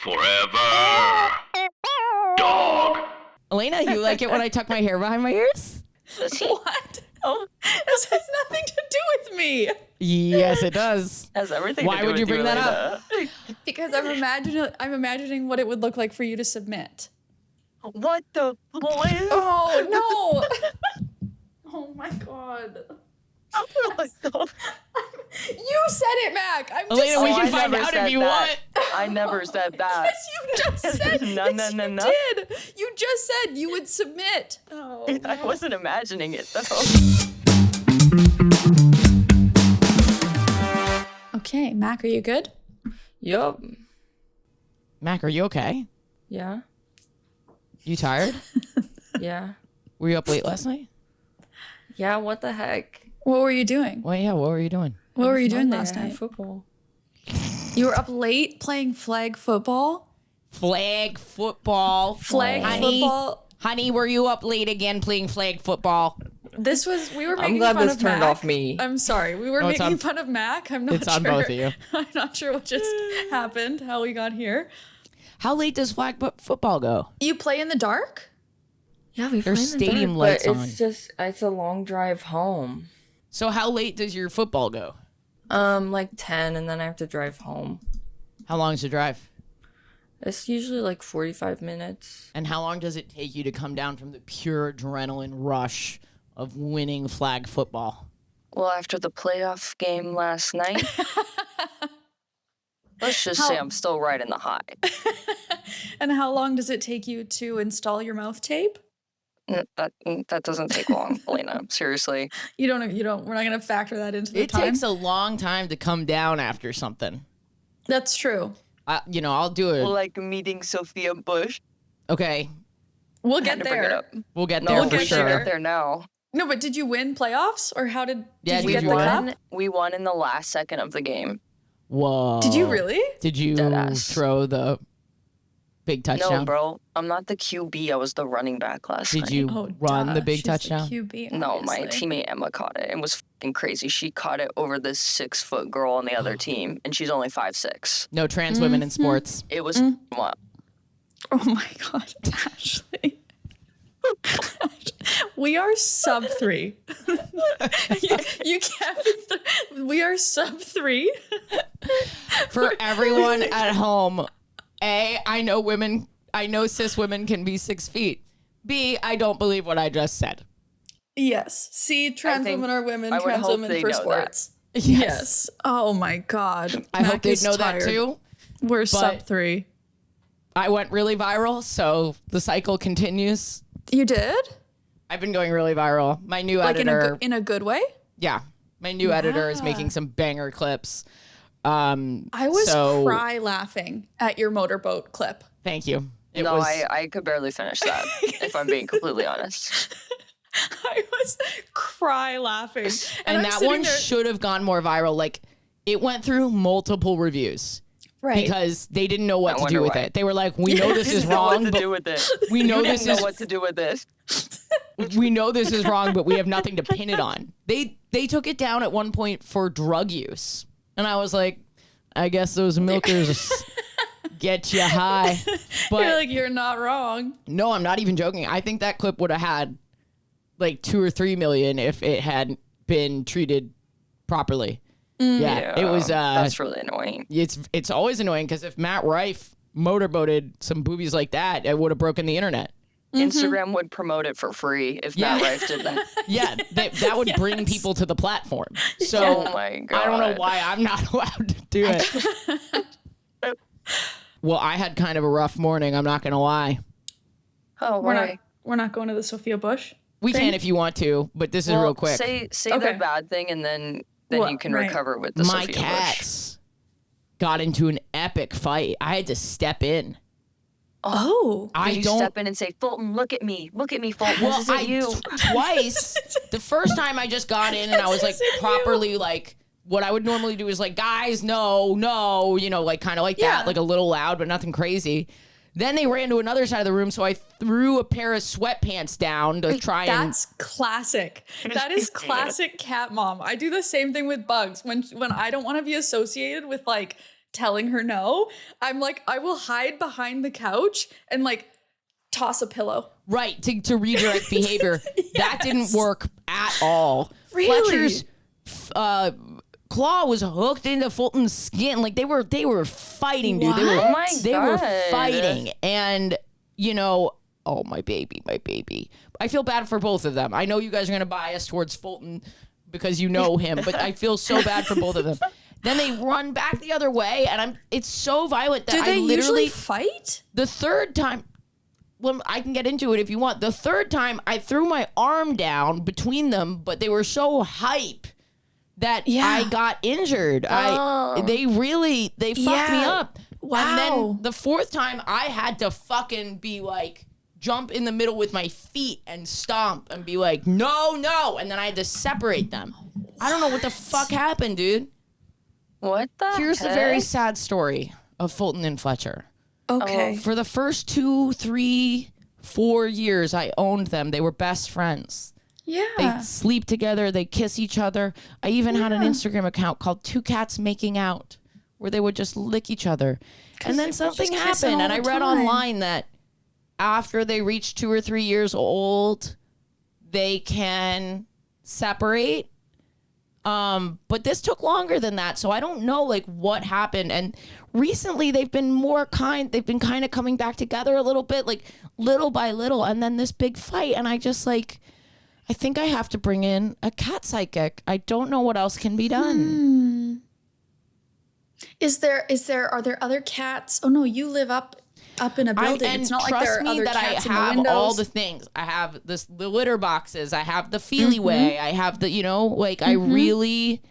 Forever. Dog. Alayna, you like it when I tuck my hair behind my ears? What? Oh, this has nothing to do with me. Yes, it does. Has everything Why to do would with you bring that up? Because I'm imagining what it would look like for you to submit. What the? Oh no! Oh my god! You said it, Mac. I'm just. Alayna, we can I find never out said if you that. want. I never said that. Yes, you just said. No, yes, no, you no. did. You just said you would submit. Oh. I wasn't imagining it though. Okay, Mac, are you good? Yup. Mac, are you okay? Yeah. You tired? Yeah. Were you up late last night? Yeah. What the heck? What were you doing? Well, yeah, what were you doing? What were you doing Monday, last I had night? Football. You were up late playing flag football. Flag football. Flag Honey, football. honey, were you up late again playing flag football? We were making I'm glad fun this of turned Mac. off me. I'm sorry. We were No, it's making on- fun of Mac. I'm not it's sure. on both of you. I'm not sure what just happened, how we got here. How late does flag football go? You play in the dark? Yeah, we There's play in the stadium dark, lights but on. it's a long drive home. So how late does your football go? Like 10, and then I have to drive home. How long is the drive? It's usually like 45 minutes. And how long does it take you to come down from the pure adrenaline rush of winning flag football? Well, after the playoff game last night, let's just say I'm still right in the high. And how long does it take you to install your mouth tape? That doesn't take long, Alayna. Seriously. You don't, we're not going to factor that into the It time. takes a long time to come down after something. That's true. I'll do it. Like meeting Sophia Bush. Okay, We'll Had get to bring it there. up. we'll get No, there we'll for get sure. there. Get there now. No, but did you win playoffs or how did Yeah, you did get you the win? cup? We won in the last second of the game. Whoa. Did you really? Did you Deadass. throw the big touchdown? No, bro. I'm not the QB. I was the running back last night. Did you run duh. the big She's touchdown? QB, No, my obviously. teammate Emma caught it and was fucking crazy. She caught it over this 6-foot girl on the other team, and she's only 5'6". No trans women in sports. It was what? Oh my God, Ashley. We are sub 3. you can't be we are sub 3. For everyone at home, A, I know cis women can be 6 feet. B, I don't believe what I just said. Yes. See, trans think- women are women, I would trans hope women they for know that. sports. Yes. Oh my God. I hope Mac they is know that tired. too. We're sub but- 3. I went really viral, so the cycle continues. You did? I've been going really viral. My new Like editor, in a good way? yeah, my new editor is Yeah. making some banger clips. I was so cry laughing at your motorboat clip. thank you. It No, was, I could barely finish that, if I'm being completely honest. I was cry laughing. and I'm that sitting one there- should have gone more viral. Like, it went through multiple reviews. right. Because they didn't know what I to wonder do with why. it. They were like, "We know this is Didn't know wrong, what to but do with it. we know You this didn't is know what to do with this. we know this is wrong, but we have nothing to pin it on." They took it down at one point for drug use, and I was like, "I guess those milkers get you high." But You're like, you're not wrong. no, I'm not even joking. I think that clip would have had like 2 or 3 million if it had been treated properly. Yeah, it was. That's really annoying. It's always annoying because if Matt Rife motorboated some boobies like that, it would have broken the internet. Instagram would promote it for free if Matt Rife did that. Yeah, that would bring people to the platform. So Oh my God. I don't know why I'm not allowed to do it. Well, I had kind of a rough morning. I'm not gonna lie. Oh, We're not going to the Sophia Bush. We thing? can if you want to, but this is well, real quick. Say Okay. the bad thing, and then Well, you can right. recover with the My Sophia Bush. cats got into an epic fight. I had to step in. Oh. I Did you don't. step in and say, Fulton, look at me, Fulton, Well, this isn't you. Twice. The first time I just got in and I was like properly like, what I would normally do is like, guys, no, like kind of like Yeah. that, like a little loud, but nothing crazy. Then they ran to another side of the room, so I threw a pair of sweatpants down to try and. That's classic. That is classic cat mom. I do the same thing with bugs. When I don't want to be associated with like telling her no, I'm like, I will hide behind the couch and like toss a pillow. Right, to redirect behavior. That didn't work at all. Really? Fletcher's claw was hooked into Fulton's skin. Like they were fighting, dude. What? They Oh my were God. fighting. And, you know, oh, my baby. I feel bad for both of them. I know you guys are going to bias towards Fulton because you know him, but I feel so bad for both of them. Then they run back the other way, and it's so violent that Do they I literally usually fight? the third time. Well, I can get into it if you want. The third time, I threw my arm down between them, but they were so hype that I got injured. They fucked me up. Wow. And then the fourth time, I had to fucking be like, jump in the middle with my feet and stomp and be like, no. And then I had to separate them. I don't know what the fuck happened, dude. What the Here's the heck? very sad story of Fulton and Fletcher. Okay. For the first 2, 3, 4 years I owned them, they were best friends. They Yeah. sleep together, they kiss each other. I even had an Instagram account called Two Cats Making Out, where they would just lick each other. And then something just kissing happened, all and I the read time. online that after they reach 2 or 3 years old, they can separate. But this took longer than that, so I don't know like what happened. And recently they've been they've been kind of coming back together a little bit, like little by little, and then this big fight, and I just like, I think I have to bring in a cat psychic. I don't know what else can be done. Are there other cats? Oh no, you live up in a building. And It's not like trust there are me other that cats I in the have windows. all the things. I have the litter boxes. I have the feely way. I have the, like I really,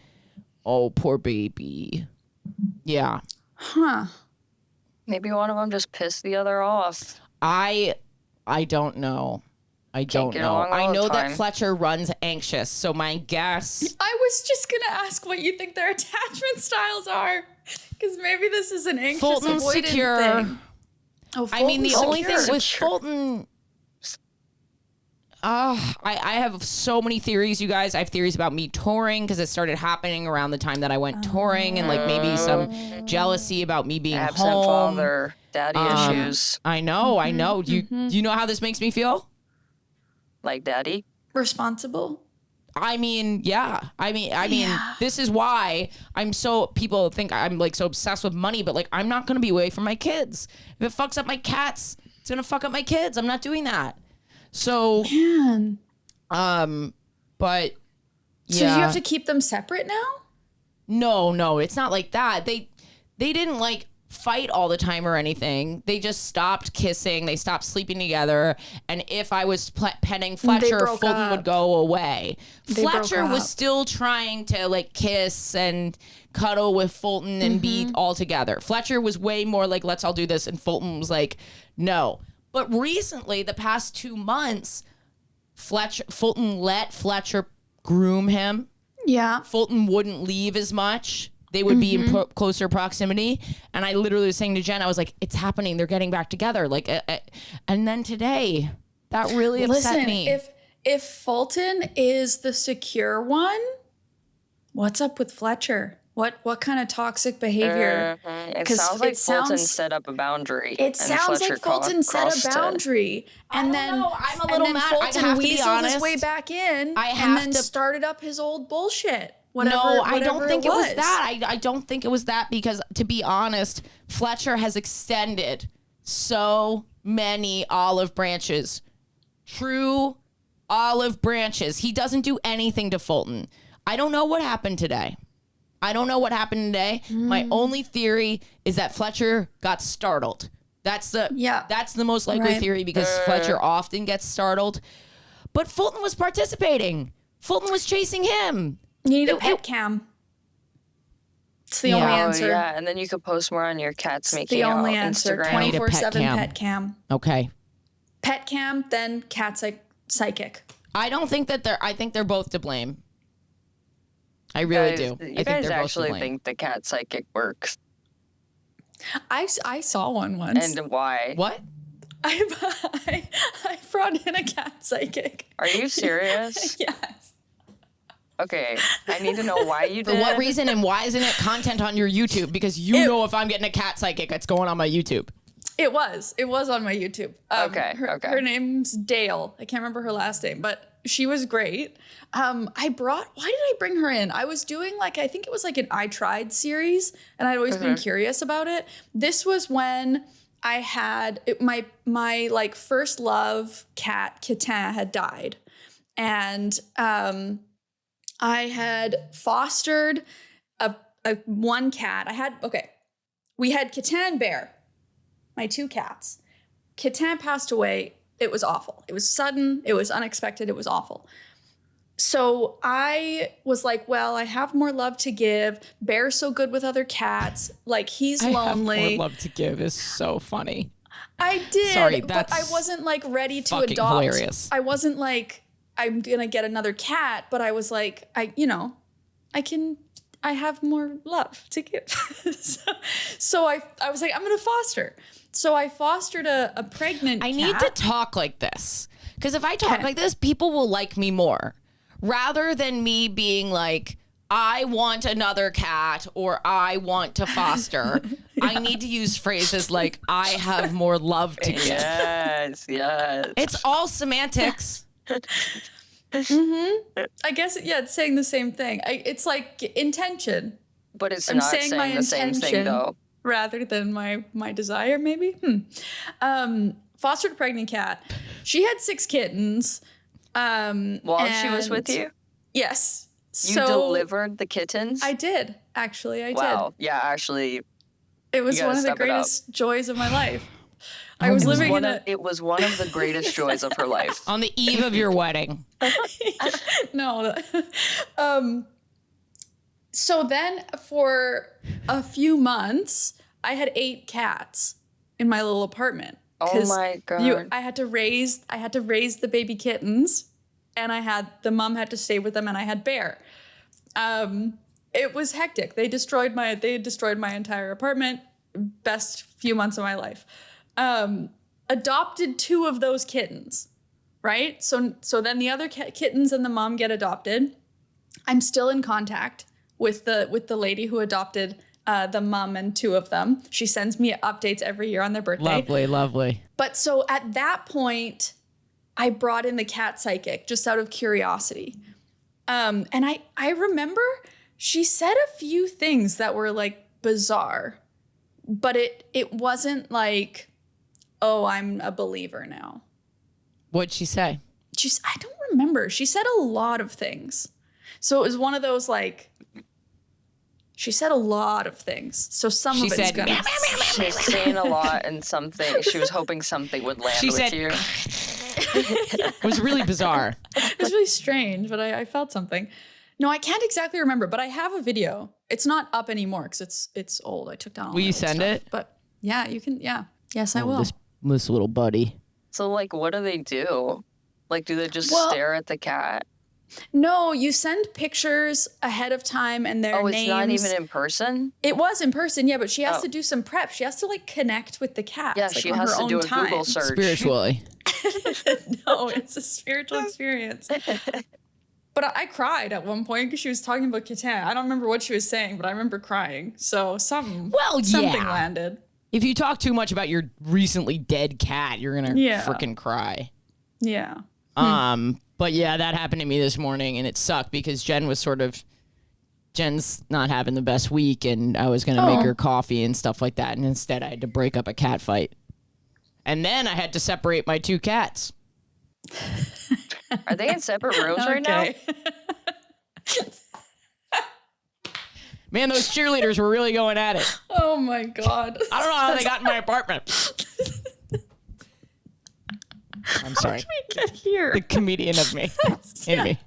oh, poor baby. Yeah. Huh. Maybe one of them just pissed the other off. I don't know. I don't get know. along I all the know that time. Fletcher runs anxious, so my guess. I was just gonna ask what you think their attachment styles are, because maybe this is an anxious Fulton's avoidant secure. thing. Oh, I mean, the Fulton's only secure. thing with Fulton. I have so many theories, you guys. I have theories about me touring because it started happening around the time that I went touring, and like maybe some jealousy about me being Absent home. father, daddy issues. I know. Do you know how this makes me feel? Like daddy. responsible. I mean, yeah. I mean, this is why people think I'm like so obsessed with money, but like I'm not going to be away from my kids. If it fucks up my cats, it's going to fuck up my kids. I'm not doing that. So, Man. but yeah. So you have to keep them separate now? No, it's not like that. They didn't like fight all the time or anything. They just stopped kissing. They stopped sleeping together. And if I was petting Fletcher, broke Fulton up. would go away. They broke Fletcher was up. still trying to like kiss and cuddle with Fulton and be all together. Fletcher was way more like, let's all do this. And Fulton was like, no. But recently, the past 2 months, Fulton let Fletcher groom him. Yeah. Fulton wouldn't leave as much. They would be in closer proximity. And I literally was saying to Jen, I was like, it's happening. They're getting back together. Like, and then today, that really upset me. If Fulton is the secure one, what's up with Fletcher? What kind of toxic behavior? It 'Cause sounds like it Fulton sounds- set up a boundary. It and sounds Fletcher like Fulton set crossed a it. boundary, and then know. I'm a and little then mad. I Fulton have to be weaseled his honest. way back in, I and have then to- started up his old bullshit. Whatever, No, I don't whatever think it was that. I don't think it was that because, to be honest, Fletcher has extended so many olive branches. True olive branches. He doesn't do anything to Fulton. I don't know what happened today. My only theory is that Fletcher got startled. That's the most likely Right. theory because Fletcher often gets startled. But Fulton was participating. Fulton was chasing him. You need a pet cam. It's the only Yeah. answer. Oh, yeah, and then you could post more on your cats making The out only answer. Instagram. I need a pet 24/7 cam. pet cam. Okay. Pet cam, then cat psychic. I don't think that I think they're both to blame. I really do. You I think guys they're both to actually blame. think the cat psychic works, I saw one once. and why? What? I brought in a cat psychic. Are you serious? Yes. Okay, I need to know why you did. For what reason, and why isn't it content on your YouTube? Because you know if I'm getting a cat psychic, it's going on my YouTube. It was on my YouTube. Okay. Her name's Dale. I can't remember her last name, but she was great. Why did I bring her in? I was doing I think it was like an I Tried series, and I'd always been curious about it. This was when I had my like first love cat, Kitin, had died. And I had fostered a one cat. We had Kitin and Bear, my two cats. Kitin passed away. It was awful. It was sudden. It was unexpected. It was awful. So I was like, well, I have more love to give. Bear's so good with other cats. Like, he's lonely. I have more love to give is so funny. I did. Sorry, but I wasn't like ready to fucking adopt. hilarious. I wasn't like, I'm going to get another cat, but I was like, I have more love to give. so I was like, I'm going to foster. So I fostered a pregnant cat. I need to talk like this. Because if I talk like this, people will like me more. Rather than me being like, I want another cat or I want to foster, I need to use phrases like, I have more love to give. Yes. It's all semantics. I guess, it's saying the same thing. It's like intention. But it's I'm not saying my saying the same thing, intention though. rather than my desire, maybe. Fostered a pregnant cat. She had 6 kittens. While she was with you? Yes. You delivered the kittens? I did. Actually, I did. Wow. Yeah, actually. It was one of the greatest joys of my life. I was living in a... It was one of the greatest joys of her life. On the eve of your wedding. No. So then for a few months, I had 8 cats in my little apartment. Oh my God. I had to raise the baby kittens, and the mom had to stay with them, and I had Bear. It was hectic. They destroyed my entire apartment. Best few months of my life. Adopted 2 of those kittens, right? So then the other kittens and the mom get adopted. I'm still in contact with the lady who adopted the mom and 2 of them. She sends me updates every year on their birthday. Lovely. But so at that point, I brought in the cat psychic just out of curiosity. And I remember she said a few things that were like bizarre, but it wasn't like, oh, I'm a believer now. What'd she say? I don't remember. She said a lot of things. So it was one of those like, she said a lot of things. So some of it's gonna... She's saying a lot and something. She was hoping something would land with you. It was really bizarre. It was really strange, but I felt something. No, I can't exactly remember, but I have a video. It's not up anymore because it's old. I took down all Will you that old send stuff. it? But yeah, you can. Yeah. Yes, I will. This little buddy. So, like, what do they do? Like, do they just stare at the cat? No, you send pictures ahead of time and their names. Oh, it's not even in person? It was in person, yeah, but she has to do some prep. She has to like connect with the cat. Yeah, like, she on has her to do own a time. Google search. Spiritually. No, it's a spiritual experience. But I cried at one point because she was talking about Kitin. I don't remember what she was saying, but I remember crying. So something landed. If you talk too much about your recently dead cat, you're gonna freaking cry. Yeah. But yeah, that happened to me this morning, and it sucked because Jen's not having the best week, and I was gonna make her coffee and stuff like that, and instead I had to break up a cat fight. And then I had to separate my 2 cats. Are they in separate rooms right now? Man, those cheerleaders were really going at it. Oh my God. I don't know how they got in my apartment. I'm sorry. How did we get here? The comedian of me. In me.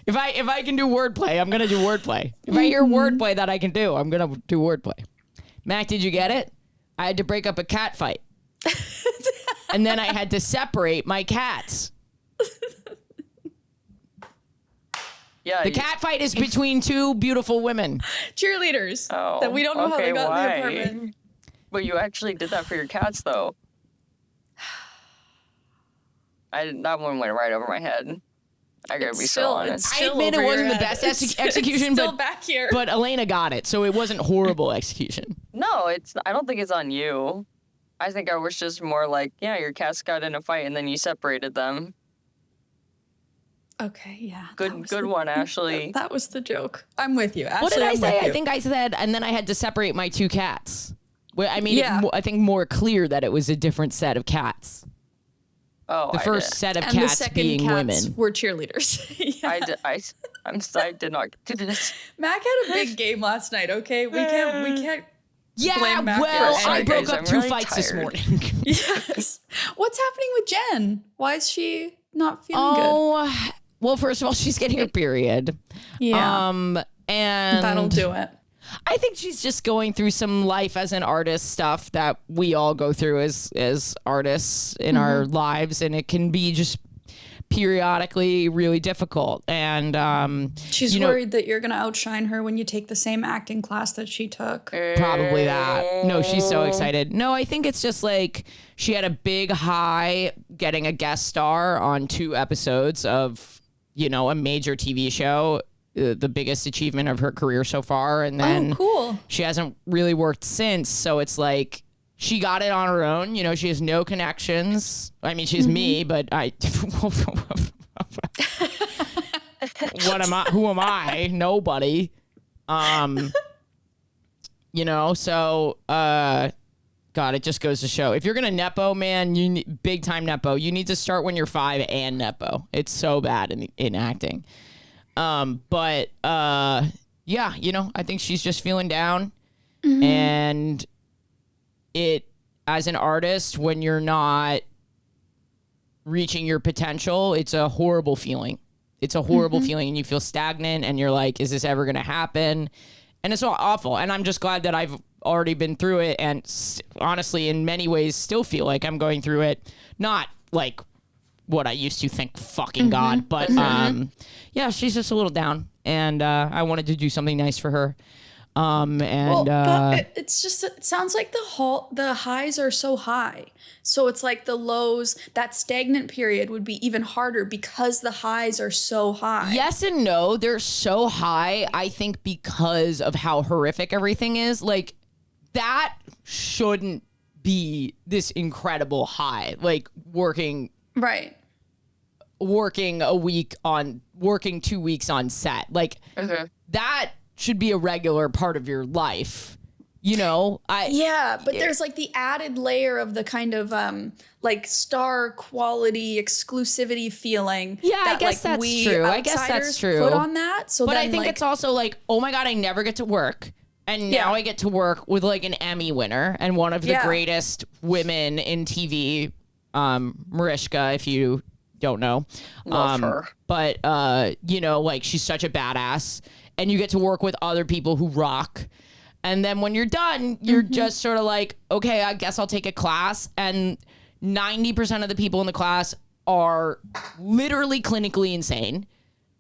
If I can do wordplay, I'm gonna do wordplay. If I hear wordplay that I can do, I'm gonna do wordplay. Mac, did you get it? I had to break up a cat fight. And then I had to separate my cats. Yeah. The cat fight is between 2 beautiful women. Cheerleaders. Oh, that we don't know how they got why? in the apartment. But you actually did that for your cats, though. That one went right over my head. I gotta be so still, honest. I still admit it over your wasn't the head. best It's execution, still but back here. but Alayna got it, so it wasn't horrible execution. No, I don't think it's on you. I think I was just more like, yeah, your cats got in a fight and then you separated them. Okay, yeah. Good one, Ashley. That was the joke. I'm with you, Ashley. What did I I'm say? with I you. think I said, and then I had to separate my two cats. Well, I mean, Yeah. I think more clear that it was a different set of cats. Oh, The first set of and the cats second being cats women. were cheerleaders. Yeah. I did not do this. Mac had a big game last night. Okay, we can't. Yeah, blame Mac well, for I it. broke Guys, up I'm 2 really fights this tired. morning. Yes. What's happening with Jen? Why is she not feeling Oh, well, first of all, she's getting her period. good? Yeah, And that'll do it. I think she's just going through some life as an artist stuff that we all go through as artists in our lives, and it can be just periodically really difficult. And She's you know, worried that you're gonna outshine her when you take the same acting class that she took. probably that. No, she's so excited. No, I think it's just like she had a big high getting a guest star on 2 episodes of, a major TV show, the biggest achievement of her career so far. And then Oh, cool. she hasn't really worked since. So it's like she got it on her own. She has no connections. I mean, she's me, but what am I? Who am I? Nobody. So God, it just goes to show, if you're gonna nepo, man, you need, big time nepo. You need to start when you're 5 and nepo. It's so bad in acting. But yeah, I think she's just feeling down, and as an artist, when you're not reaching your potential, it's a horrible feeling. It's a horrible feeling, and you feel stagnant, and you're like, is this ever going to happen? And it's all awful. And I'm just glad that I've already been through it, and honestly, in many ways, still feel like I'm going through it. Not like what I used to think, fucking God, but yeah, she's just a little down, and I wanted to do something nice for her. But it's just, it sounds like the highs are so high. So it's like the lows, that stagnant period would be even harder because the highs are so high. Yes and no. They're so high, I think, because of how horrific everything is. Like, that shouldn't be this incredible high. Like, working Right. working 2 weeks on set. Like, that should be a regular part of your life. Yeah, but there's like the added layer of the kind of like star quality exclusivity feeling. Yeah, I that, guess like, that's we true. I guess that's outsiders true. Put on that. So But then, I think like, it's also like, oh my God, I never get to work. And Yeah. now I get to work with like an Emmy winner and one of the Yeah. greatest women in TV, Mariska, if you don't know. Love her. But, like, she's such a badass. And you get to work with other people who rock. And then when you're done, you're just sort of like, okay, I guess I'll take a class. And 90% of the people in the class are literally clinically insane.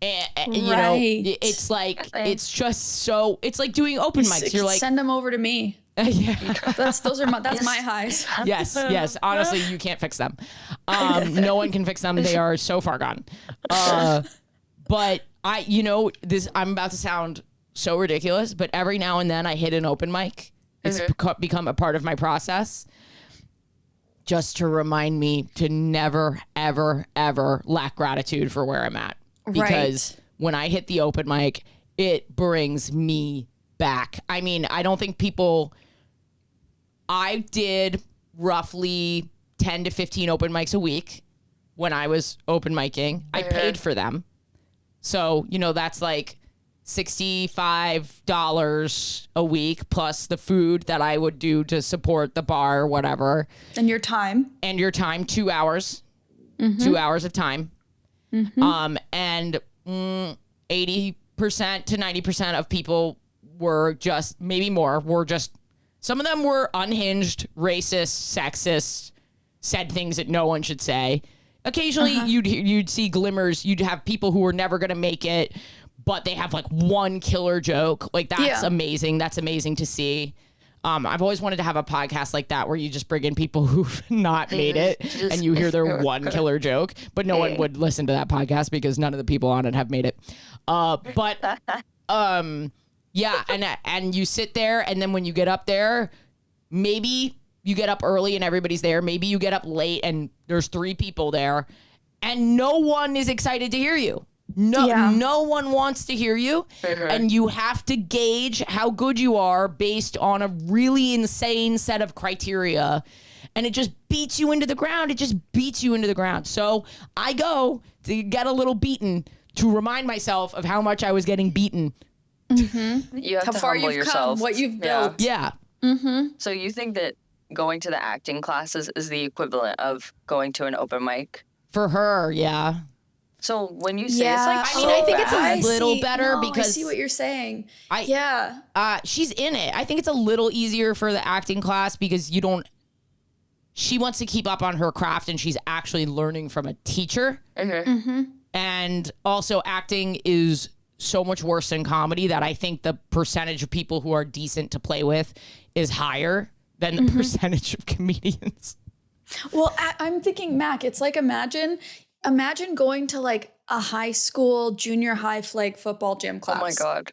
And, Right. it's like, it's just so, it's like doing open mics. You're like, send them over to me. yeah. That's my highs. Yes. Honestly, you can't fix them. No one can fix them. They are so far gone. But I'm about to sound so ridiculous, but every now and then I hit an open mic. It's become a part of my process, just to remind me to never, ever, ever lack gratitude for where I'm at. Because when I hit the open mic, it brings me back. I mean, I don't think I did roughly 10 to 15 open mics a week when I was open micing. I paid for them. So, that's like $65 a week plus the food that I would do to support the bar or whatever. And your time. 2 hours. 2 hours of time. And 80% to 90% of people were just, maybe more, some of them were unhinged, racist, sexist, said things that no one should say. Occasionally you'd see glimmers. You'd have people who were never going to make it, but they have like one killer joke. Like, that's amazing. That's amazing to see. I've always wanted to have a podcast like that where you just bring in people who've not made it and you hear their one killer joke, but no one would listen to that podcast because none of the people on it have made it. Yeah, and you sit there, and then when you get up there, maybe you get up early and everybody's there. Maybe you get up late and there's 3 people there, and no one is excited to hear you. No one wants to hear you, and you have to gauge how good you are based on a really insane set of criteria, and it just beats you into the ground. It just beats you into the ground. So I go to get a little beaten to remind myself of how much I was getting beaten. You have How to far humble you've yourself. come, what you've built. Yeah. So you think that going to the acting classes is the equivalent of going to an open mic? For her, yeah. So when you say it's like, I mean, I think it's a little better I because see what you're saying. I- she's in it. I think it's a little easier for the acting class because she wants to keep up on her craft and she's actually learning from a teacher. And also acting is so much worse than comedy that I think the percentage of people who are decent to play with is higher than the percentage of comedians. Well, I'm thinking, Mac, it's like imagine going to like a high school, junior high flag football gym class. oh my God.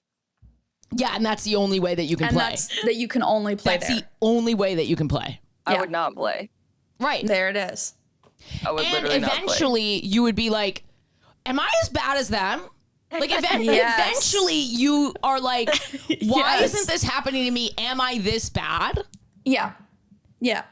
Yeah, and that's the only way that you can And play. that's that you can only play That's there. the only way that you can play. I Yeah. would not play. Right. There it is. I would And literally not play. eventually you would be like, am I as bad as them? Like Yes. eventually you are like, why Yes. isn't this happening to me? Am I this bad? Yeah. Yeah.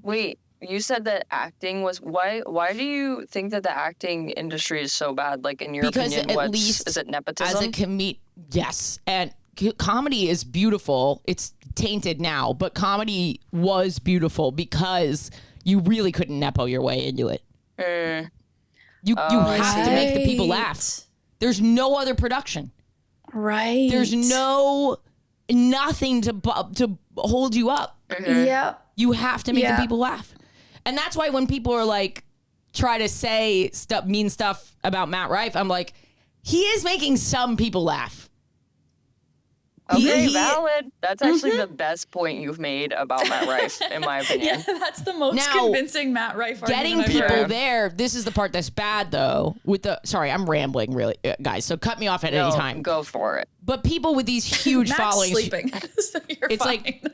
Wait, you said that acting was why do you think that the acting industry is so bad? Like in your Because opinion, at least is it As nepotism? a yes. And comedy is beautiful. It's tainted now, but comedy was beautiful because you really couldn't nepo your way into it. You have to make the people laugh. There's no other production. Right. There's nothing to hold you up. Yeah. You have to make Yeah. the people laugh. And that's why when people are like, try to say mean stuff about Matt Rife, I'm like, he is making some people laugh. Okay, He- valid. That's actually the best point you've made about Matt Rife, in my opinion. That's the most Now, convincing Matt Rife Getting argument I've people heard. there, this is the part that's bad though. Sorry, I'm rambling really, guys, so cut me off at any No, time. go for it. But people with these huge Matt's followings, sleeping. So you're It's fine. like-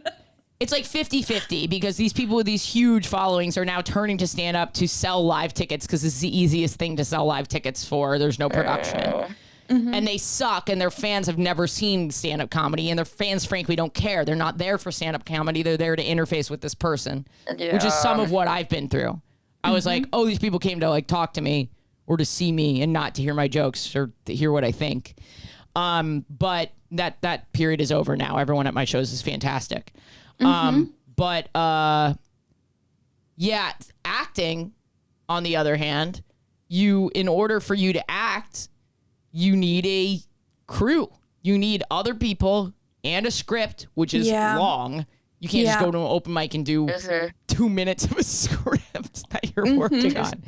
it's like 50-50 because these people with these huge followings are now turning to stand up to sell live tickets because it's the easiest thing to sell live tickets for. There's no production. And they suck, and their fans have never seen stand-up comedy, and their fans, frankly, don't care. They're not there for stand-up comedy. They're there to interface with this person, which is some of what I've been through. I was like, oh, these people came to like talk to me or to see me and not to hear my jokes or to hear what I think. But that period is over now. Everyone at my shows is fantastic. But yeah, acting, on the other hand, in order for you to act, you need a crew. You need other people and a script, which is long. You can't just go to an open mic and do 2 minutes of a script that you're working on.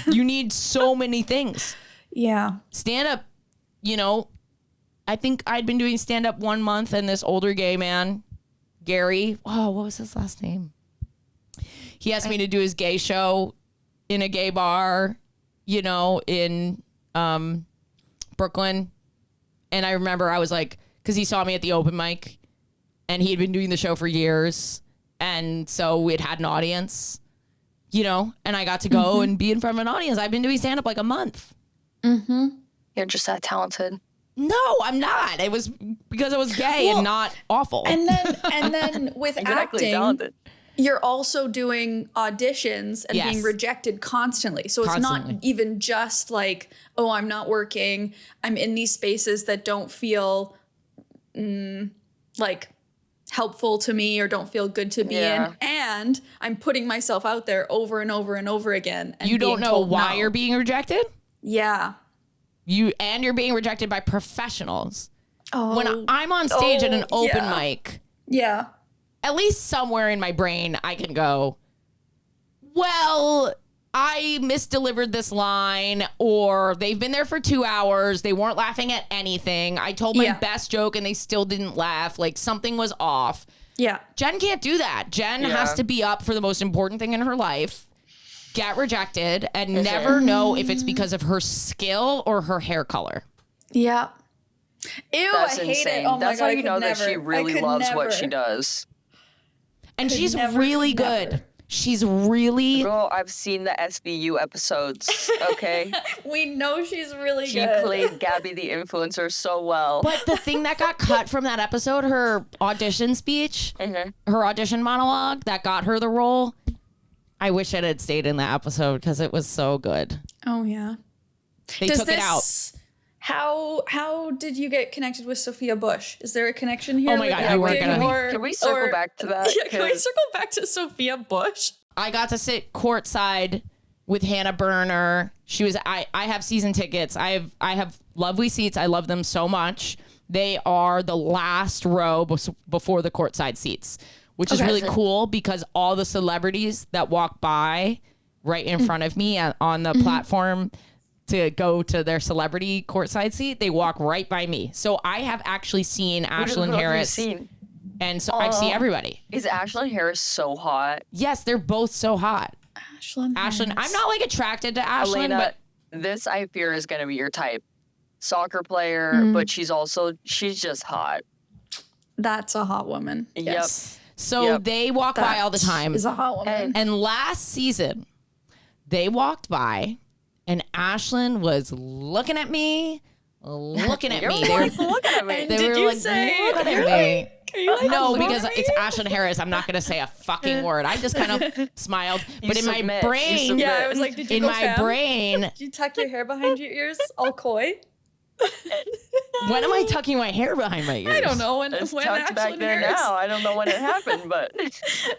You need so many things. Yeah. Stand up, I think I'd been doing stand up 1 month, and this older gay man, Gary, what was his last name? He asked me to do his gay show in a gay bar, in Brooklyn. And I remember I was like, because he saw me at the open mic and he had been doing the show for years. And so we'd had an audience, and I got to go and be in front of an audience. I've been doing stand up like a month. You're just that talented. No, I'm not. It was because I was gay and not awful. And then with Exactly, acting, talented. you're also doing auditions and Yes. being rejected constantly. So it's Constantly. not even just like, oh, I'm not working. I'm in these spaces that don't feel like helpful to me or don't feel good to be Yeah. in. And I'm putting myself out there over and over and over again. And You don't being know told why no. you're being rejected? Yeah. You're being rejected by professionals. Oh, When I'm on stage at an open yeah. mic, yeah. at least somewhere in my brain, I can go, well, I misdelivered this line, or they've been there for 2 hours. They weren't laughing at anything. I told my Yeah. best joke and they still didn't laugh. Like something was off. Yeah. Jen can't do that. Jen has to be up for the most important thing in her life, get rejected, and never know if it's because of her skill or her hair color. Yeah. Ew, That's I hate insane. it. Oh That's my God, how I you could know that never. she really loves what she does. And Could she's never, really never. good. She's really Girl, I've seen the SVU episodes, okay? We know she's really She good. played Gabby the influencer so well. But the thing that got cut from that episode, her audition speech, her audition monologue that got her the role, I wish it had stayed in that episode because it was so good. Oh yeah. They took it out. How did you get connected with Sophia Bush? Is there a connection here? Oh my with God, you weren't acting gonna- Can we circle back to that? Yeah, can we 'Cause- circle back to Sophia Bush? I got to sit courtside with Hannah Berner. She was I have season tickets. I have lovely seats. I love them so much. They are the last row before the courtside seats, which is really cool because all the celebrities that walk by right in front of me on the platform to go to their celebrity courtside seat, they walk right by me. So I have actually seen Who Ashlyn have you Harris. seen? And so I see everybody. Is Ashlyn Harris so hot? Yes, they're both so hot. Ashlyn. Ashlyn, I'm not like attracted to Ashlyn, Alayna, but this I fear is going to be your type. Soccer player, but she's just hot. That's a hot woman. Yes. so they walk by all the time. Is a hot woman. And last season, they walked by, and Ashlyn was looking at me, looking at You're me. like, looking at me. They Did were you like, say- looking you're at me. Are you like, No, look because at it's me? Ashlyn Harris. I'm not going to say a fucking word. I just kind of smiled. But in my submit. You brain, submit. Yeah, I was like, did you in go my fam? brain, Did you tuck your hair behind your ears, all coy? when am I tucking my hair behind my ears? I don't know. It's when tucked back Ashlyn there Harris. now. I don't know when it happened, but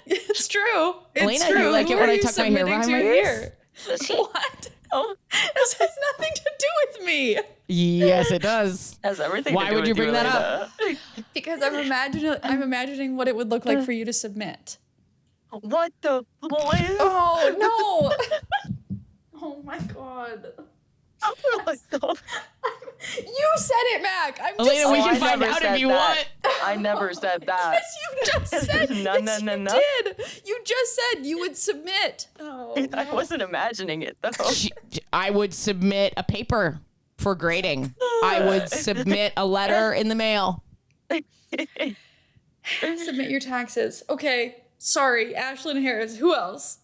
It's true. It's Alayna, true. you like it Who when are I you tuck my hair submitting behind to my here? Does he- What? oh, This has nothing to do with me. Yes, it does. has everything. Why to do would with you bring that up? Alayna. Because I'm imagining what it would look like for you to submit. What the? Boy? Oh no! Oh my god! Oh my God. You said it, Mac. I'm just Alayna, we Oh, can I find never out said if you that. want. I never said that. Yes, you just said. No, yes, no, you no. did. You just said you would submit. Oh, I wasn't imagining it though. I would submit a paper for grading. I would submit a letter in the mail. submit your taxes. Okay, sorry, Ashlyn Harris. Who else?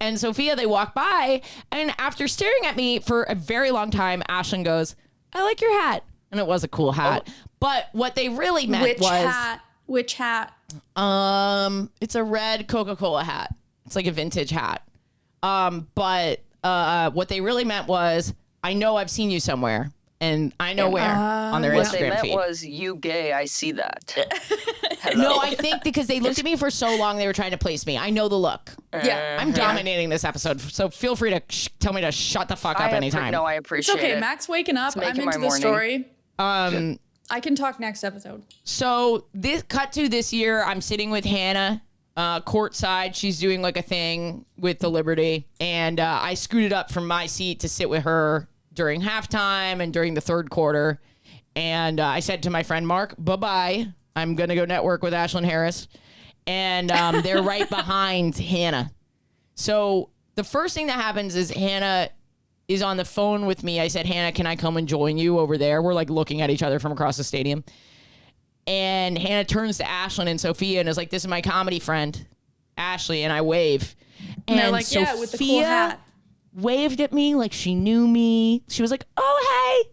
And Sophia, they walk by, and after staring at me for a very long time, Ashlyn goes, "I like your hat." And it was a cool hat. But what they really meant Which was hat? Which hat? it's a red Coca-Cola hat. It's like a vintage hat. But what they really meant was, I know I've seen you somewhere, and I know where on their What they Instagram meant feed. was, "You gay? I see that." No, I think because they looked at me for so long, they were trying to place me. I know the look. Yeah, I'm dominating this episode, so feel free to tell me to shut the fuck up anytime. No, I it's appreciate okay. it. Mac's waking up. I'm making into my the morning. story. I can talk next episode. So this cut to this year, I'm sitting with Hannah courtside. She's doing like a thing with the Liberty, and I scooted up from my seat to sit with her during halftime and during the third quarter. And I said to my friend Mark, "Bye-bye. I'm gonna go network with Ashlyn Harris," and they're right behind Hannah. So the first thing that happens is Hannah is on the phone with me. I said, "Hannah, can I come and join you over there?" We're like looking at each other from across the stadium. And Hannah turns to Ashlyn and Sophia and is like, "This is my comedy friend, Ashley," and I wave. And they're like, "Yeah, with the cool hat." Waved at me like she knew me. She was like, "Oh, hey,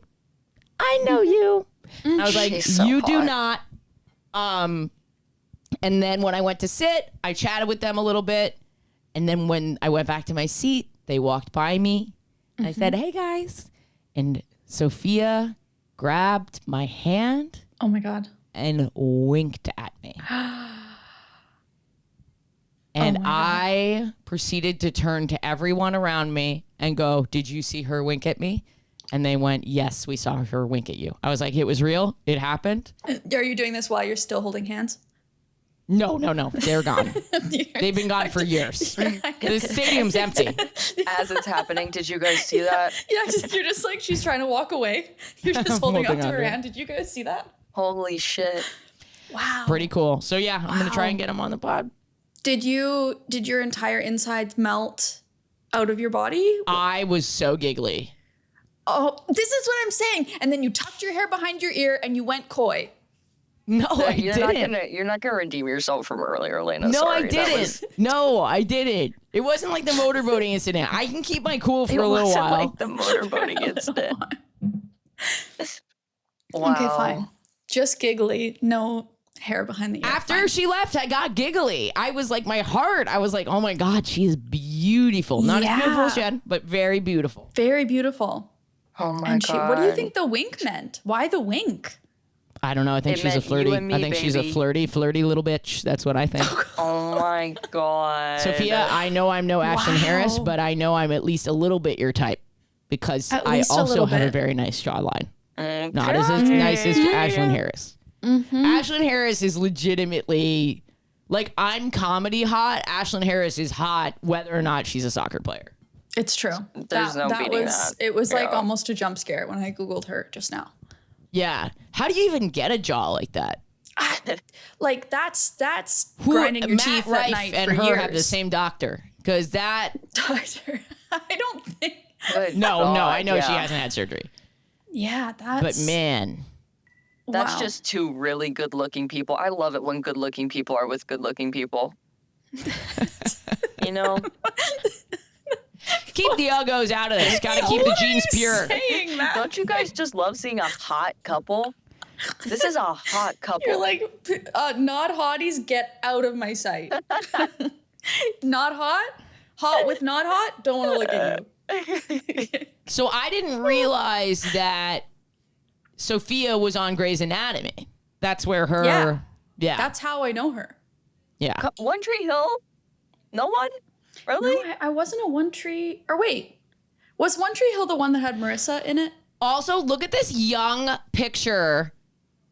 I know you." And I was like, She's so "You do hot. not." And then when I went to sit, I chatted with them a little bit. And then when I went back to my seat, they walked by me. And I said, "Hey, guys." And Sophia grabbed my hand Oh my god. and winked at me. And I proceeded to turn to everyone around me and go, "Did you see her wink at me?" And they went, "Yes, we saw her wink at you." I was like, "It was real. It happened." Are you doing this while you're still holding hands? No. They're gone. They've been gone for years. The stadium's empty. As it's happening, did you guys see that? Yeah, you're just like, she's trying to walk away. You're just holding holding on to on her to it. hand. Did you guys see that? Holy shit. Wow. Pretty cool. So yeah, I'm gonna try and get him on the pod. Did your entire insides melt out of your body? I was so giggly. Oh, this is what I'm saying. And then you tucked your hair behind your ear and you went coy. No, I didn't. You're not gonna reading yourself from earlier, Alayna. No, Sorry. I didn't. No, I didn't. It wasn't like the motorboating incident. I can keep my cool for a little while. Like the motorboating incident. Wow. Okay, fine. Just giggly. No hair behind the ear. After Fine. she left, I got giggly. I was like, my heart. I was like, oh my God, she's beautiful. Not as beautiful as Jen, but very beautiful. Very beautiful. Oh my And God. what do you think the wink meant? Why the wink? I don't know. I think It she's a meant flirty. you and me, I think she's a baby. flirty little bitch. That's what I think. Oh my God. Sophia, I know I'm no Ashlyn Harris, but I know I'm at least a little bit your type because At I least a also little have a bit. very nice jawline. Okay. Not as nice as Ashlyn Harris. Ashlyn Harris is legitimately like I'm comedy hot. Ashlyn Harris is hot whether or not she's a soccer player. It's true. There's no beating that. It was like Yeah. almost a jump scare when I Googled her just now. Yeah. How do you even get a jaw like that? Like that's grinding your Matt teeth Rife at night and for her years. have the same doctor because that. doctor. I don't think. Good No, God, I know she yeah. hasn't had surgery, Yeah, that's. but man. That's wow. just two really good-looking people. I love it when good-looking people are with good-looking people. You know? Keep the uggos out of this. Gotta keep the genes pure. Saying that. Don't you guys just love seeing a hot couple? This is a hot couple. You're like, not hotties, get out of my sight. Not hot, hot with not hot. Don't want to look at you. So I didn't realize that Sophia was on Grey's Anatomy. That's where her. Yeah. Yeah. That's how I know her. yeah. One Tree Hill? No one? Really? No, I wasn't a One Tree. Or wait, was One Tree Hill the one that had Marissa in it? Also, look at this young picture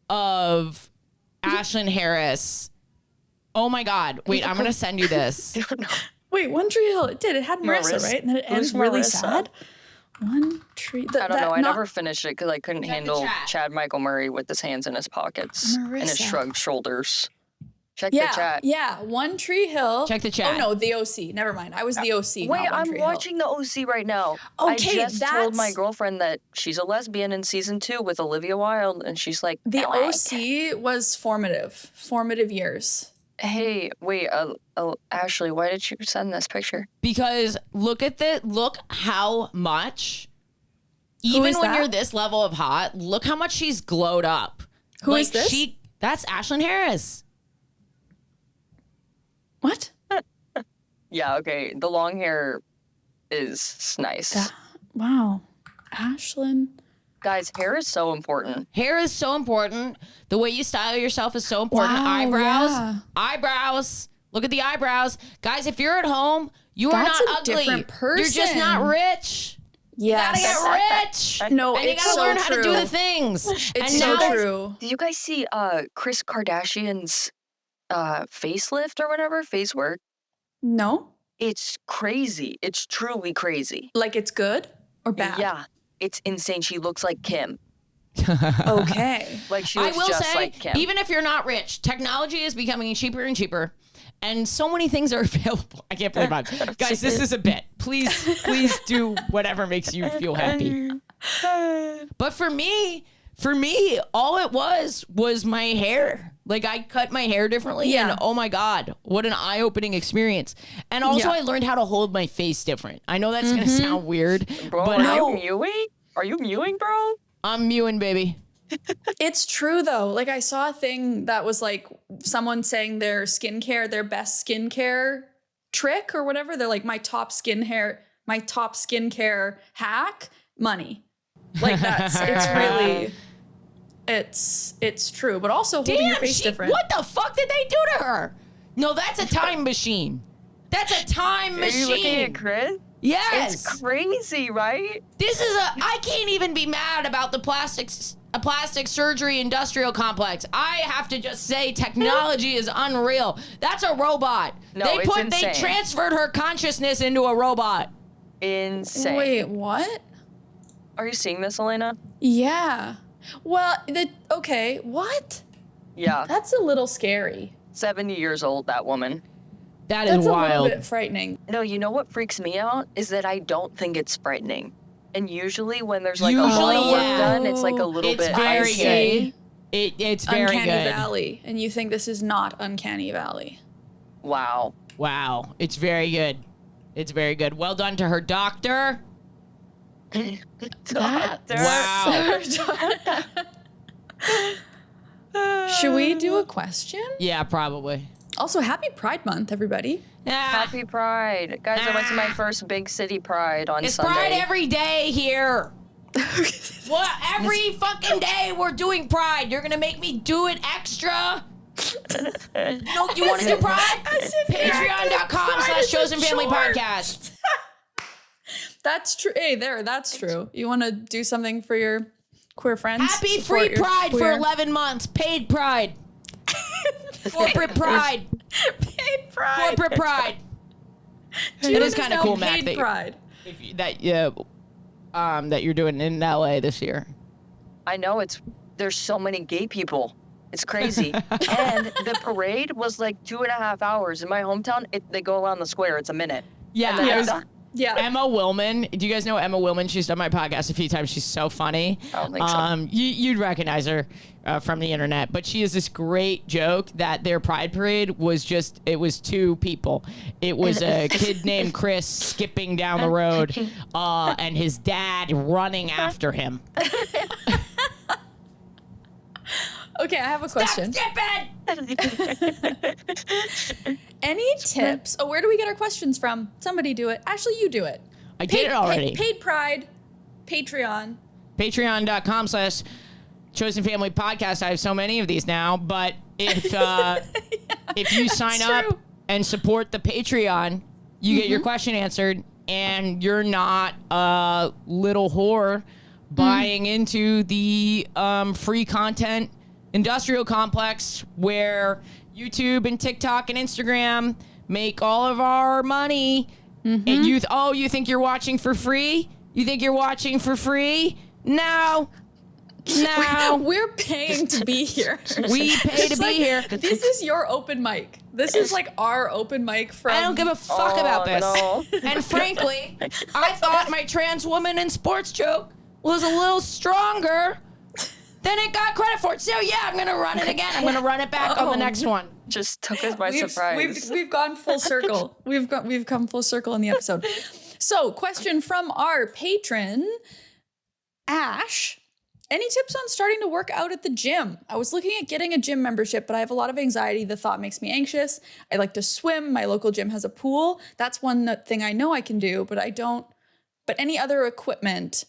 of Ashlyn Harris. Oh my God. Wait, I'm going to send you this. Wait, One Tree Hill. It did. It had Marissa, right? And then it ends Who's really Marissa? sad. One Tree. I don't know. I never finished it because I couldn't Check the handle chat. Chad Michael Murray with his hands in his pockets and his Marissa. shrugged shoulders. Check Yeah, the chat. yeah. One Tree Hill. Check the chat. Oh no, the OC. Never mind. I was the OC. Wait, not One I'm Tree Hill. watching the OC right now. Okay, I just told my that's- girlfriend that she's a lesbian in season 2 with Olivia Wilde, and she's like, The "What?" OC was formative years. Hey, wait, Ashley, why did you send this picture? Because look how much, even is when that? you're this level of hot, look how much she's glowed up. Who is this? That's Ashlyn Harris. What? Yeah, okay, the long hair is nice. Wow. Ashlyn. Guys, hair is so important. Hair is so important. The way you style yourself is so important. Wow, Eyebrows. yeah. Eyebrows. Look at the eyebrows. Guys, if you're at home, you are That's not a ugly. different You're just person. not rich. Yes. You gotta get rich. No, and you it's gotta so learn how to do true. the things. It's and so now, true. Did you guys see Kris Kardashian's facelift or whatever? Face work? No? It's crazy. It's truly crazy. Like it's good or bad? Yeah, it's insane. She looks like Kim. Okay. Like she I looks will just say, like Kim. even if you're not rich, technology is becoming cheaper and cheaper. And so many things are available. I can't believe it. Guys, this is a bit. Please do whatever makes you feel happy. But for me, all it was my hair. Like I cut my hair differently Yeah. and oh my God, what an eye-opening experience. And also Yeah. I learned how to hold my face different. I know that's gonna sound weird, Bro, but are you mewing? Are you mewing, bro? I'm mewing, baby. It's true though. Like I saw a thing that was like someone saying their best skincare trick or whatever. They're like my top skincare hack, money. Like it's really it's true. But also holding your face different. What the fuck did they do to her? No, that's a time machine. That's a time Are you looking machine. at Chris? Yes. It's crazy, right? I can't even be mad about the plastic surgery industrial complex. I have to just say technology is unreal. That's a robot. No, they it's insane. transferred her consciousness into a robot. Insane. Wait, what? Are you seeing this, Alayna? Yeah. Well, okay, what? Yeah, That's a little scary. 70 years old, that woman. That That's is a wild. little bit frightening. No, you know what freaks me out is that I don't think it's frightening. And usually when there's like a lot of Usually, work yeah. done, it's like a little It's bit very uncanny. good. It's very Uncanny good. Valley. And you think this is not Uncanny Valley. Wow. Wow. It's very good. It's very good. Well done to her doctor. Doctor. Wow. Should we do a question? Yeah, probably. Also, happy Pride Month, everybody. Yeah. Happy Pride. Guys, I went to my first big city Pride on It's Sunday. Pride every day here. What? Every fucking day we're doing Pride. You're gonna make me do it extra? No, you want to do Pride? Patreon.com/Chosen Family Podcast. That's true. Hey, that's true. You want to do something for your queer friends? Happy Support free your Pride for queer- 11 months. Paid Pride. Corporate Pride. Paid Pride. Corporate Pride. June It is kind of now cool, Mac, paid Pride. that you're doing in LA this year. I know there's so many gay people. It's crazy. And the parade was like 2.5 hours. In my hometown, they go around the square. It's a minute. Yeah, And then I it's was- done. Yeah. Emma Willman. Do you guys know Emma Willman? She's done my podcast a few times. She's so funny. I don't think so. You'd recognize her from the internet, but she has this great joke that their pride parade was it was two people. It was a kid named Chris skipping down the road, and his dad running after him. Okay, I have a question. Skip it! Any tips? Oh, where do we get our questions from? Somebody do it. Ashley, you do it. I did it already. Paid Pride, Patreon. Patreon.com/Chosen Family Podcast. I have so many of these now, but if you sign up true. and support the Patreon, you get your question answered, and you're not a little whore buying into the free content industrial complex where YouTube and TikTok and Instagram make all of our money. And you think you're watching for free? You think you're watching for free? No. We're paying to be here. We pay to be here. This is your open mic. This is like our open mic from. I don't give a fuck about this. No. And frankly, I thought my trans woman in sports joke was a little stronger than it got credit for. So yeah, I'm gonna run it again. I'm gonna run it back on the next one. Just took us by surprise. We've gone full circle. We've come full circle in the episode. So, question from our patron, Ash. Any tips on starting to work out at the gym? I was looking at getting a gym membership, but I have a lot of anxiety. The thought makes me anxious. I like to swim. My local gym has a pool. That's one thing I know I can do, but I don't. But any other equipment,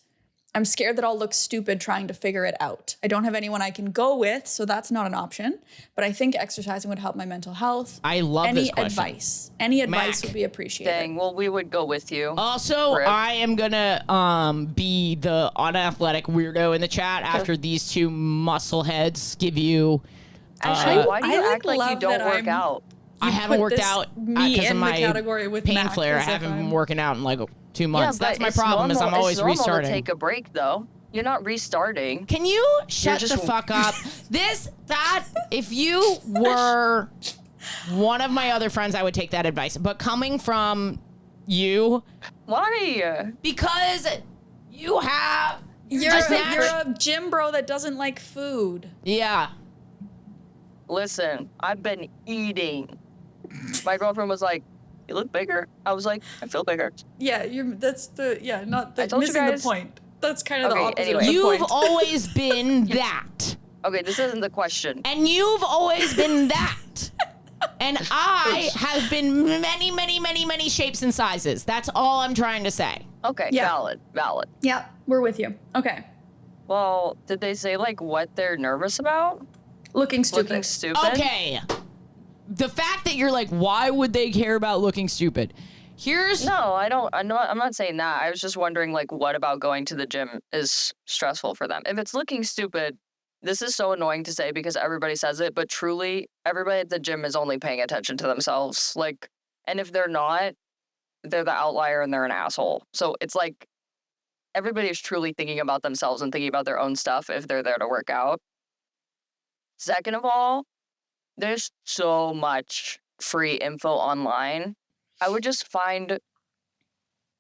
I'm scared that I'll look stupid trying to figure it out. I don't have anyone I can go with, so that's not an option. But I think exercising would help my mental health. I love this question. Any advice Mac. would be appreciated. Dang, well, we would go with you. Also, Rip. I am gonna be the unathletic weirdo in the chat after these two muscle heads give you. Actually, why do I, you like, act like you love don't that work out? I haven't put worked this- out me because of in the my category with pain Mac flare. I as if haven't been I'm- working out in like 2 months. Yeah, That's but my it's problem. Is I'm normal- always it's normal restarting. to take a break, though. You're not restarting. Can you shut just- the fuck up? If you were one of my other friends, I would take that advice. But coming from you, Why? because you have. You're just a gym bro that doesn't like food. Yeah. Listen, I've been eating. My girlfriend was like, "You look bigger." I was like, "I feel bigger." Yeah, not I told you missing guys. the point. That's kind of the Okay, opposite anyway. of the You've point. always been that. Okay, this isn't the question. And you've always been that. And I have been many, many, many, many shapes and sizes. That's all I'm trying to say. Okay, Yeah. valid. Yeah, we're with you. Okay. Well, did they say like what they're nervous about? Looking stupid. Looking stupid? Okay. The fact that you're like, why would they care about looking stupid? Here's No, I don't. I'm not saying that. I was just wondering, like, what about going to the gym is stressful for them? If it's looking stupid, this is so annoying to say because everybody says it, but truly, everybody at the gym is only paying attention to themselves. Like, and if they're not, they're the outlier and they're an asshole. So it's like everybody is truly thinking about themselves and thinking about their own stuff if they're there to work out. Second of all, there's so much free info online. I would just find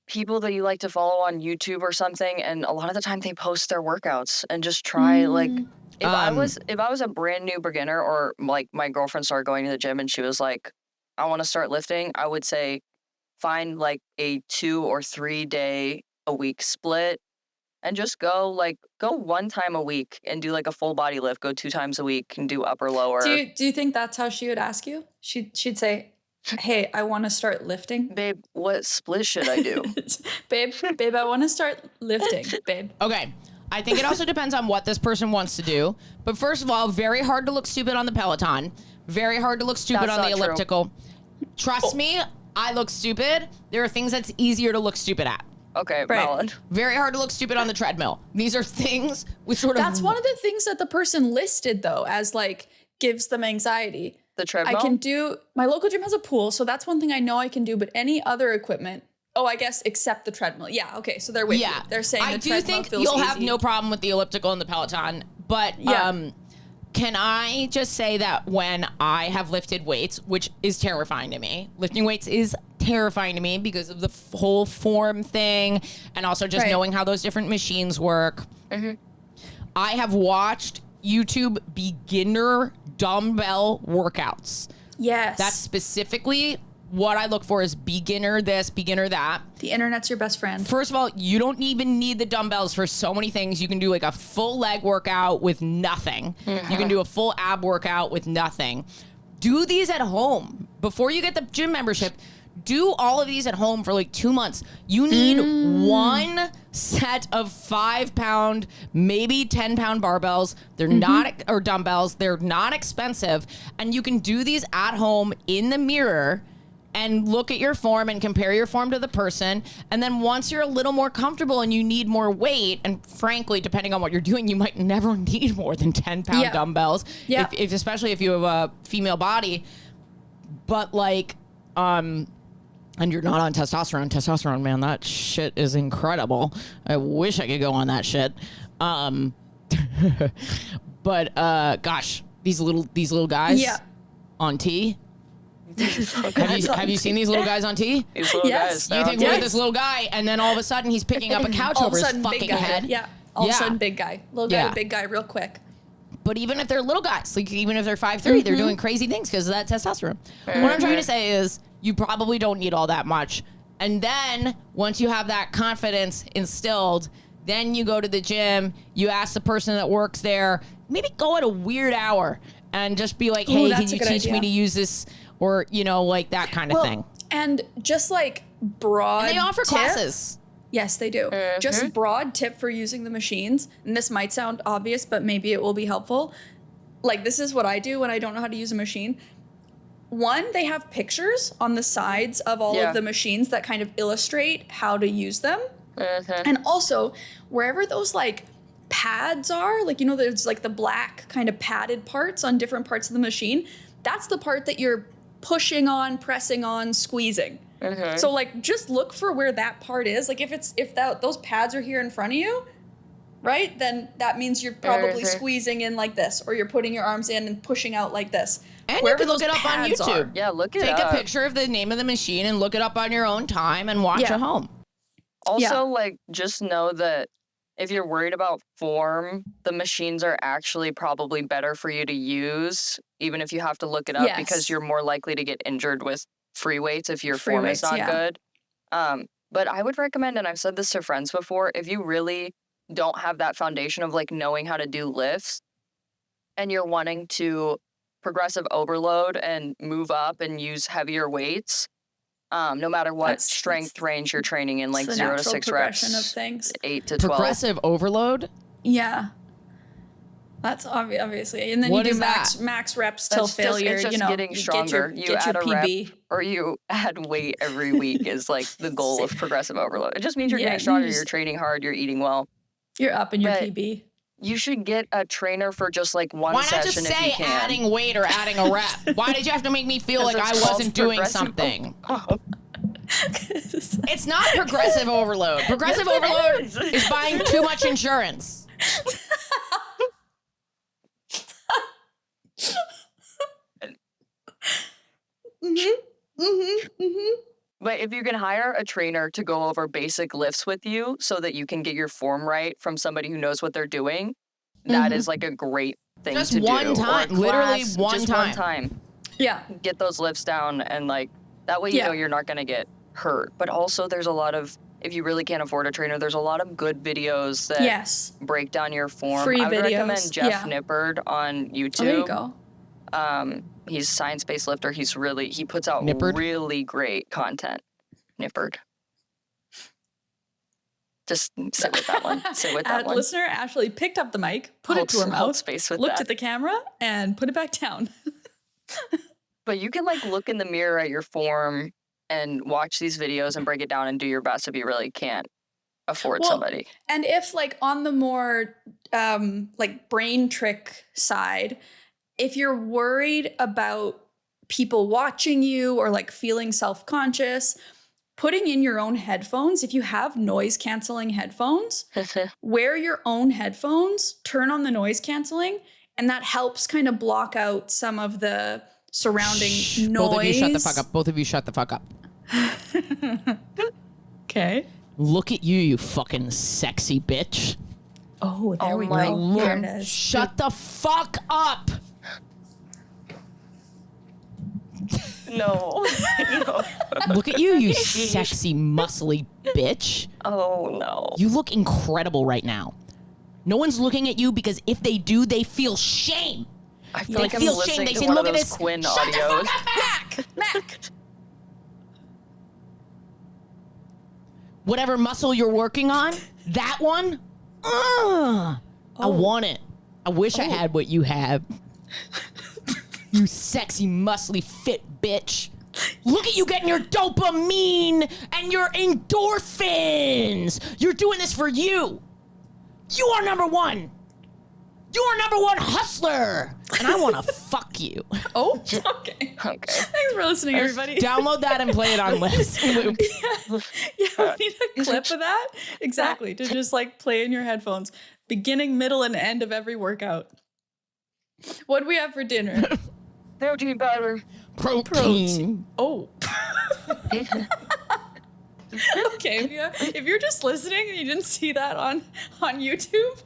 people that you like to follow on YouTube or something, and a lot of the time they post their workouts and just try like if I was a brand new beginner, or like my girlfriend started going to the gym and she was like, I want to start lifting, I would say find like a 2 or 3 day a week split and just go 1 time a week and do like a full body lift, go 2 times a week and do upper lower. Do you think that's how she would ask you? She'd say, hey, I want to start lifting. Babe, what split should I do? babe, I want to start lifting, babe. Okay. I think it also depends on what this person wants to do. But first of all, very hard to look stupid on the Peloton. Very hard to look stupid That's on the not true. elliptical. Trust me, I look stupid. There are things that's easier to look stupid at. Okay, Right. valid. Very hard to look stupid on the treadmill. These are things with sort of... That's one of the things that the person listed, though, as like gives them anxiety. The treadmill? I can do, my local gym has a pool, so that's one thing I know I can do, but any other equipment, I guess except the treadmill. Yeah, okay, so they're with you. They're saying I the do treadmill think feels you'll easy. have no problem with the elliptical and the Peloton, but can I just say that when I have lifted weights, which is terrifying to me, lifting weights is terrifying to me because of the whole form thing and also just knowing how those different machines work. I have watched YouTube beginner dumbbell workouts. Yes. That's specifically what I look for is beginner this, beginner that. The internet's your best friend. First of all, you don't even need the dumbbells for so many things. You can do like a full leg workout with nothing. You can do a full ab workout with nothing. Do these at home. Before you get the gym membership, do all of these at home for like 2 months. You need one set of 5-pound, maybe 10-pound barbells. They're not, or dumbbells. They're not expensive. And you can do these at home in the mirror and look at your form and compare your form to the person. And then once you're a little more comfortable and you need more weight, and frankly, depending on what you're doing, you might never need more than 10-pound dumbbells, if especially if you have a female body. But like, and you're not on testosterone. Testosterone, man, that shit is incredible. I wish I could go on that shit. But gosh, these little guys on T. Have you seen these little guys on T? These little Yes. guys. You think, look at this little guy, and then all of a sudden he's picking up a couch All of over a his sudden, fucking big guy. head. Yeah. All of a sudden, big guy. Little guy, Yeah. big guy, real quick. But even if they're little guys, like even if they're 5'3", they're doing crazy things because of that testosterone. What I'm trying to say is you probably don't need all that much. And then once you have that confidence instilled, then you go to the gym, you ask the person that works there, maybe go at a weird hour and just be like, hey, can that's a you good teach me idea. to use this? Or, you know, like that kind of thing. And just like broad And they offer tip- classes. Yes, they do. Just broad tip for using the machines. And this might sound obvious, but maybe it will be helpful. Like this is what I do when I don't know how to use a machine. One, they have pictures on the sides of all of the machines that kind of illustrate how to use them. And also, wherever those like pads are, like, you know, there's like the black kind of padded parts on different parts of the machine. That's the part that you're pushing on, pressing on, squeezing. So like just look for where that part is. Like if those pads are here in front of you, right? Then that means you're probably squeezing in like this, or you're putting your arms in and pushing out like this. And Wherever you can look those it up on pads YouTube. are. Yeah, look it Take up. a picture of the name of the machine and look it up on your own time and watch Yeah. at home. Also, like, just know that if you're worried about form, the machines are actually probably better for you to use, even if you have to look it up, because Yes. you're more likely to get injured with free weights if your Free form weights, is not yeah. good. But I would recommend, and I've said this to friends before, if you really don't have that foundation of like knowing how to do lifts and you're wanting to progressive overload and move up and use heavier weights, no matter what That's- strength range you're training in, like It's the 0 to natural 6 progression reps, of things. 8 to 12. Progressive overload? Yeah. That's obviously. And then What you do is that? max reps till That's failure. It's just you know, getting you stronger. Get You your add a rep PB. or you add weight every week is like the goal of progressive overload. It just means you're Yeah, getting you stronger, just- you're training hard, you're eating well. You're up in your But- PB. You should get a trainer for just like one Why not session just if say you can. adding weight or adding a rep? Why did you have to make me feel like I it's called wasn't doing progressive something? It's It's not progressive overload. Progressive overload is buying too much insurance. But if you can hire a trainer to go over basic lifts with you so that you can get your form right from somebody who knows what they're doing, that is like a great thing Just to do. one Or a time, literally class, one just time. one time. Yeah. Get those lifts down, and like that way you know you're not going to get hurt. But also there's a lot of, if you really can't afford a trainer, there's a lot of good videos that break down your form. Free I would videos. recommend Jeff Nippard on YouTube. Oh, there you go. He's a science-based lifter. He puts out Nippard? really great content. Nippard. Just sit with that one. Sit with that one. Listener Ashley picked up the mic, put it to her Hold mouth, space with looked that. at the camera, and put it back down. But you can like look in the mirror at your form and watch these videos and break it down and do your best if you really can't afford somebody. And if like on the more like brain trick side, if you're worried about people watching you or like feeling self-conscious, putting in your own headphones, if you have noise canceling headphones, wear your own headphones, turn on the noise canceling, and that helps kind of block out some of the surrounding noise. Both of you shut the fuck up. Both of you shut the fuck up. Okay. Look at you fucking sexy bitch. Oh, there we my go. There it is. Shut the fuck up. No. No. Look at you sexy, muscly bitch. Oh, no. You look incredible right now. No one's looking at you because if they do, they feel shame. I feel They like I'm feel listening shame. They to say, one look of at those this. Quinn Shut the audios. fuck up, Mac. Whatever muscle you're working on, that one, I want it. I wish I had what you have. You sexy, muscly, fit bitch. Look at you getting your dopamine and your endorphins. You're doing this for you. You are number one. You are number one hustler. And I want to fuck you. Oh, okay. Okay. Thanks for listening, everybody. Download that and play it on loop. Yeah, we need a clip of that. Exactly. To just like play in your headphones. Beginning, middle, and end of every workout. What do we have for dinner? Protein powder. Protein. Oh. Okay, if you're just listening and you didn't see that on YouTube,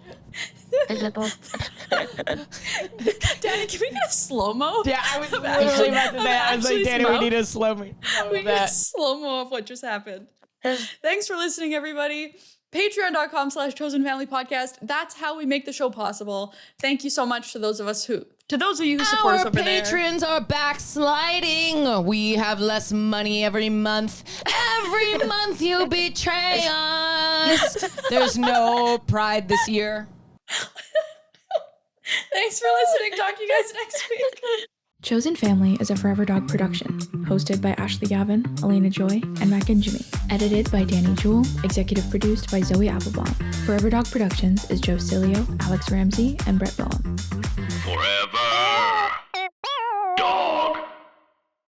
Danny, can we get a slow-mo? Yeah, I was literally about to say, I was like, Ashley's Danny, we mouth. need a slow-mo. We need a slow-mo of what just happened. Thanks for listening, everybody. Patreon.com/chosenfamilypodcast. That's how we make the show possible. Thank you so much to those of you who support us over there. Our patrons are backsliding. We have less money every month. Every month you betray us. There's no pride this year. Thanks for listening. Talk to you guys next week. Chosen Family is a Forever Dog production, hosted by Ashley Gavin, Alayna Joy, and Mac and Jimmy. Edited by Danny Jewell, executive produced by Zoe Applebaum. Forever Dog Productions is Joe Cilio, Alex Ramsey, and Brett Boehm. Forever